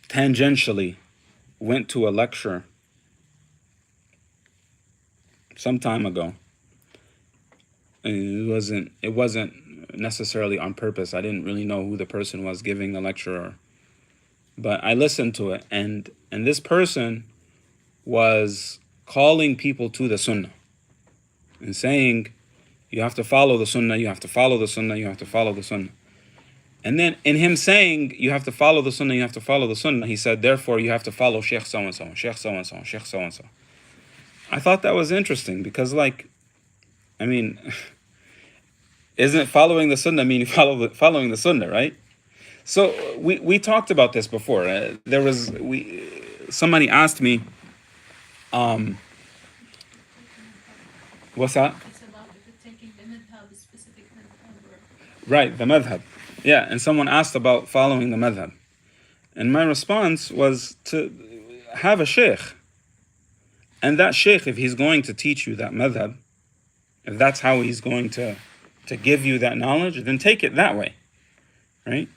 tangentially went to a lecture some time ago. It wasn't necessarily on purpose. I didn't really know who the person was giving the lecture, but I listened to it, and this person was calling people to the sunnah and saying, you have to follow the sunnah, you have to follow the sunnah, you have to follow the sunnah. And then in him saying, you have to follow the sunnah, you have to follow the sunnah, he said, therefore you have to follow Sheikh so-and-so, Sheikh so-and-so, Sheikh so-and-so. I thought that was interesting because, isn't following the sunnah mean following the sunnah, right? So we talked about this before. Somebody asked me, what's that? It's about if it's taking the madhab, a specific madhab. Right, the madhab. Yeah, and someone asked about following the madhab. And my response was to have a sheikh. And that sheikh, if he's going to teach you that madhab, if that's how he's going to give you that knowledge, then take it that way, right?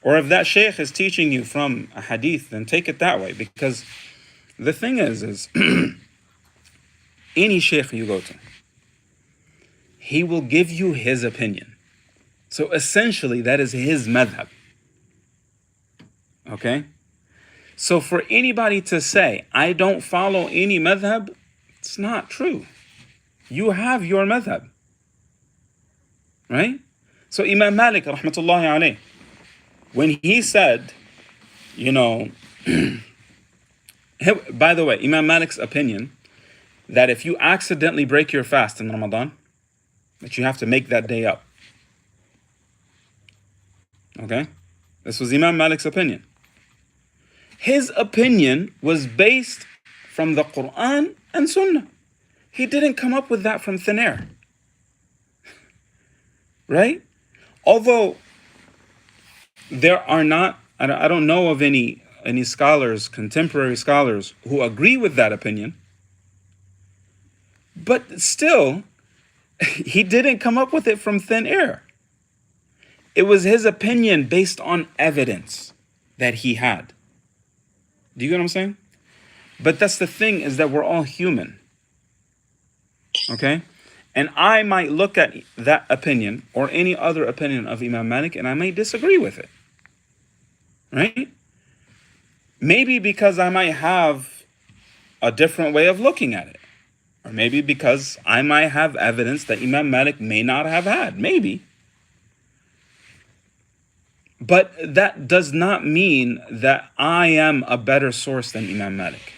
Or if that sheikh is teaching you from a hadith, then take it that way. Because the thing is any sheikh you go to, he will give you his opinion. So essentially, that is his madhab. Okay? So for anybody to say, I don't follow any madhab, it's not true. You have your madhab. Right? So Imam Malik, rahmatullahi alayh, when he said, by the way, Imam Malik's opinion, that if you accidentally break your fast in Ramadan, that you have to make that day up. Okay? This was Imam Malik's opinion. His opinion was based from the Quran and Sunnah. He didn't come up with that from thin air. Right? Although there are not, I don't know of any scholars, contemporary scholars, who agree with that opinion. But still, he didn't come up with it from thin air. It was his opinion based on evidence that he had. Do you get what I'm saying? But that's the thing, is that we're all human. Okay? And I might look at that opinion or any other opinion of Imam Malik and I may disagree with it. Right? Maybe because I might have a different way of looking at it. Or maybe because I might have evidence that Imam Malik may not have had. Maybe. But that does not mean that I am a better source than Imam Malik.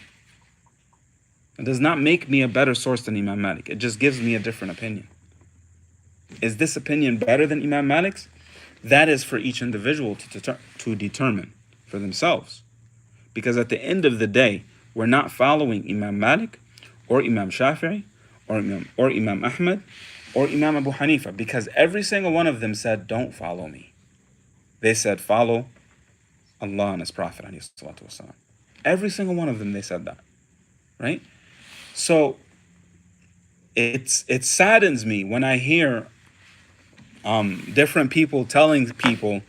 It does not make me a better source than Imam Malik. It just gives me a different opinion. Is this opinion better than Imam Malik's? That is for each individual to determine for themselves. Because at the end of the day, we're not following Imam Malik or Imam Shafi'i or Imam Ahmad or Imam Abu Hanifa. Because every single one of them said, don't follow me. They said, follow Allah and His Prophet. Every single one of them, they said that. Right? So it saddens me when I hear different people telling people,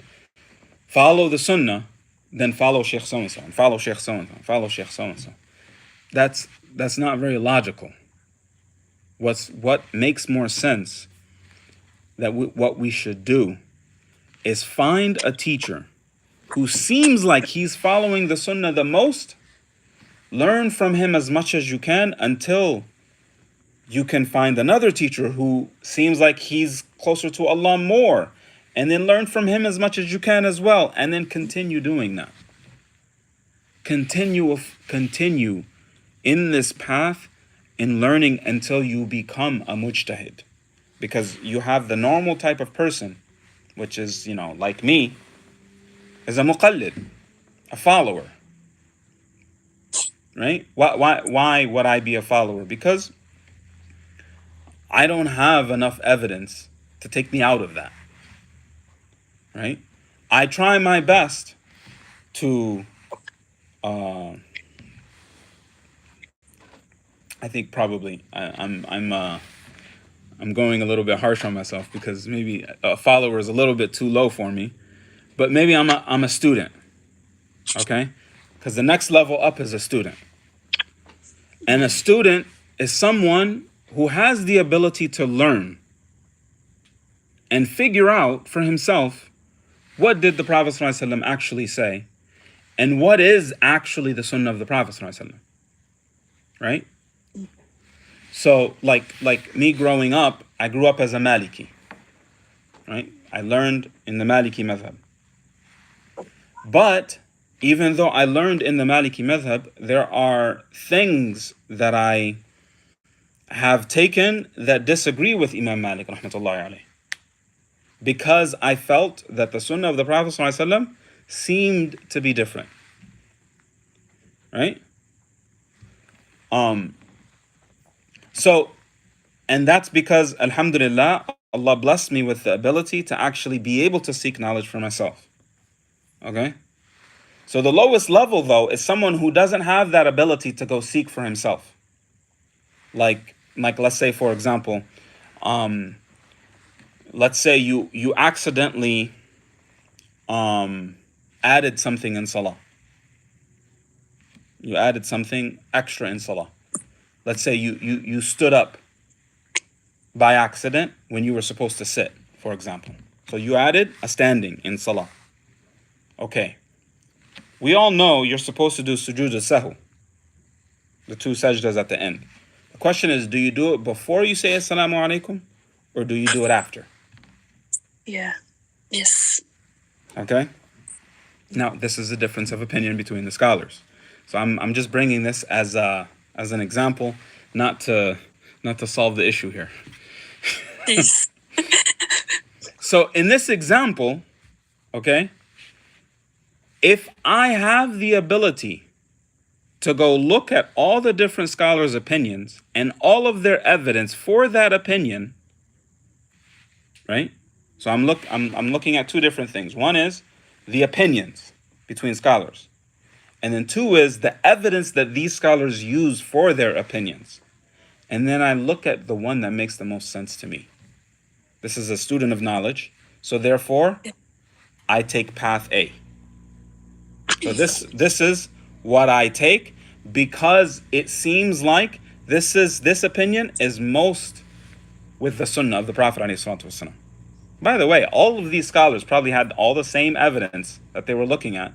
follow the Sunnah, then follow Sheikh so-and-so, and follow Sheikh so-and-so, and follow Sheikh so-and-so. That's not very logical. What makes more sense, that what we should do is find a teacher who seems like he's following the Sunnah the most, learn from him as much as you can until you can find another teacher who seems like he's closer to Allah more, and then learn from him as much as you can as well, and then continue doing that. Continue in this path in learning until you become a mujtahid. Because you have the normal type of person, which is, like me, is a muqallid, a follower. Right? Why would I be a follower? Because I don't have enough evidence to take me out of that. Right? I try my best to I think probably I'm going a little bit harsh on myself, because maybe a follower is a little bit too low for me, but maybe I'm a student. Okay? Because the next level up is a student. And a student is someone who has the ability to learn and figure out for himself, what did the Prophet ﷺ actually say, and what is actually the Sunnah of the Prophet ﷺ. Right? So, like me growing up, I grew up as a Maliki. Right? I learned in the Maliki madhab. But even though I learned in the Maliki madhab, there are things that I have taken that disagree with Imam Malik, rahmatullahi alayh. Because I felt that the Sunnah of the Prophet ﷺ seemed to be different. Right? So, and that's because, alhamdulillah, Allah blessed me with the ability to actually be able to seek knowledge for myself. Okay? So the lowest level, though, is someone who doesn't have that ability to go seek for himself. Like let's say, for example, let's say you accidentally added something in salah. You added something extra in salah. Let's say you stood up by accident when you were supposed to sit, for example. So you added a standing in salah. Okay. We all know you're supposed to do sujood al-sahu, the 2 sajdas at the end. The question is, do you do it before you say assalamu alaikum, or do you do it after? Yeah. Yes. Okay? Now, this is a difference of opinion between the scholars. So I'm just bringing this as an example, not to solve the issue here. Yes. So in this example, okay, if I have the ability to go look at all the different scholars' opinions and all of their evidence for that opinion, right? So I'm looking at 2 different things. One is the opinions between scholars. And then 2 is the evidence that these scholars use for their opinions. And then I look at the one that makes the most sense to me. This is a student of knowledge. So therefore, I take path A. So this is what I take, because it seems like this opinion is most with the sunnah of the Prophet ﷺ. By the way, all of these scholars probably had all the same evidence that they were looking at,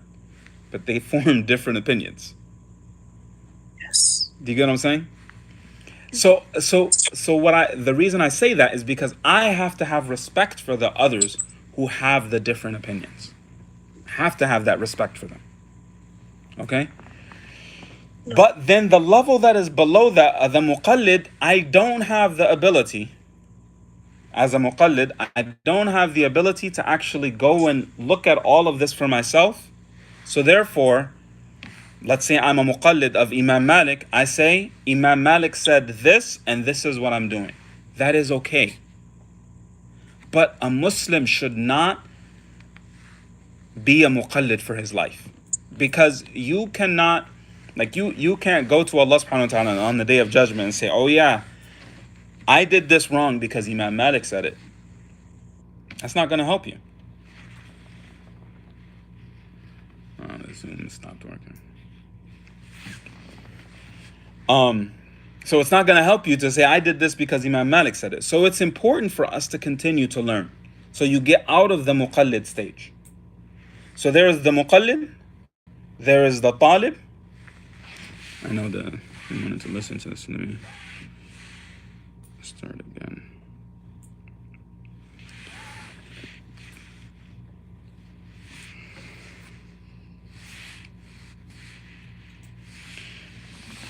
but they formed different opinions. Yes. Do you get what I'm saying? So the reason I say that is because I have to have respect for the others who have the different opinions. I have to have that respect for them. Okay? But then the level that is below that, the muqallid, I don't have the ability, as a muqallid, I don't have the ability to actually go and look at all of this for myself. So therefore, let's say I'm a muqallid of Imam Malik, I say, Imam Malik said this, and this is what I'm doing. That is okay. But a Muslim should not be a muqallid for his life. Because you cannot, you can't go to Allah subhanahu wa ta'ala on the day of judgment and say, oh yeah, I did this wrong because Imam Malik said it. That's not going to help you. Oh, the Zoom stopped working. So it's not going to help you to say, I did this because Imam Malik said it. So it's important for us to continue to learn. So you get out of the muqallid stage. So there is the muqallid, there is the talib. I know that you wanted to listen to this. Let me start again.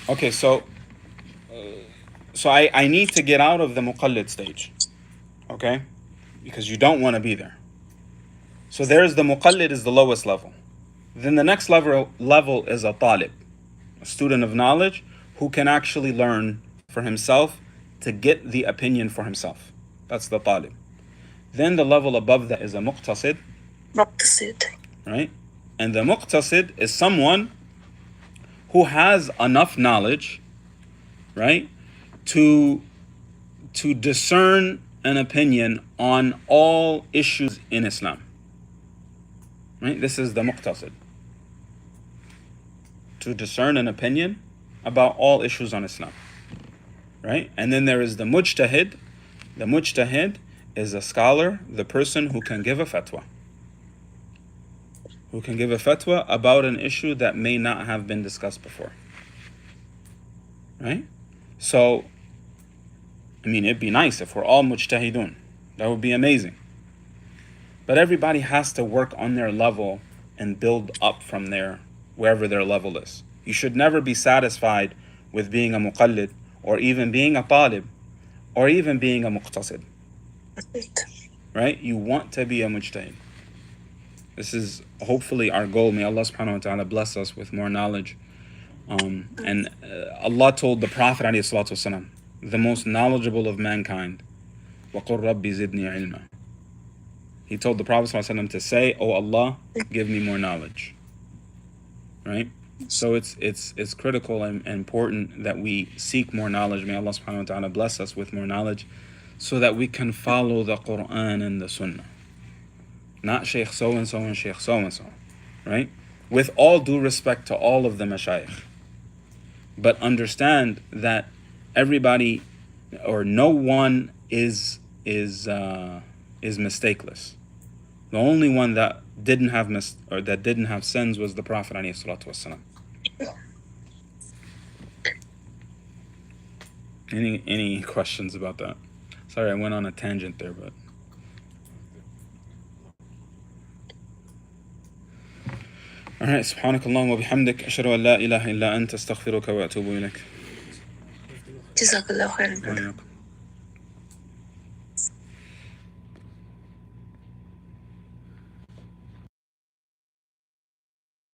Okay, so I need to get out of the muqallid stage, okay? Because you don't want to be there. So there's the muqallid is the lowest level. Then the next level is a talib, a student of knowledge who can actually learn for himself to get the opinion for himself. That's the talib. Then the level above that is a muqtasid. Muqtasid. Right? And the muqtasid is someone who has enough knowledge, right, to discern an opinion on all issues in Islam. Right? This is the muqtasid. To discern an opinion about all issues on Islam. Right? And then there is the mujtahid. The mujtahid is a scholar, the person who can give a fatwa. Who can give a fatwa about an issue that may not have been discussed before. Right? So, I mean, it'd be nice if we're all mujtahidun. That would be amazing. But everybody has to work on their level and build up from there, wherever their level is. You should never be satisfied with being a muqallid, or even being a talib, or even being a muqtasid. Right? You want to be a mujtahid. This is hopefully our goal. May Allah subhanahu wa ta'ala bless us with more knowledge. And Allah told the Prophet ﷺ, the most knowledgeable of mankind, وَقُلْ رَبِّ زِدْنِي عِلْمًا. He told the Prophet ﷺ to say, oh Allah, give me more knowledge. Right? So it's critical and important that we seek more knowledge. May Allah subhanahu wa ta'ala bless us with more knowledge so that we can follow the Quran and the Sunnah. Not Shaykh so-and-so and Shaykh so-and-so. right? With all due respect to all of the mashayikh. But understand that everybody or no one is mistakeless. The only one that didn't have sins was the Prophet ﷺ. Any questions about that? Sorry, I went on a tangent there, but all right. Subhanakallahumma wa bihamdik, ashhadu an la ilaha illa anta, astaghfiruka wa atubu ilaik. Jazakallah khairan.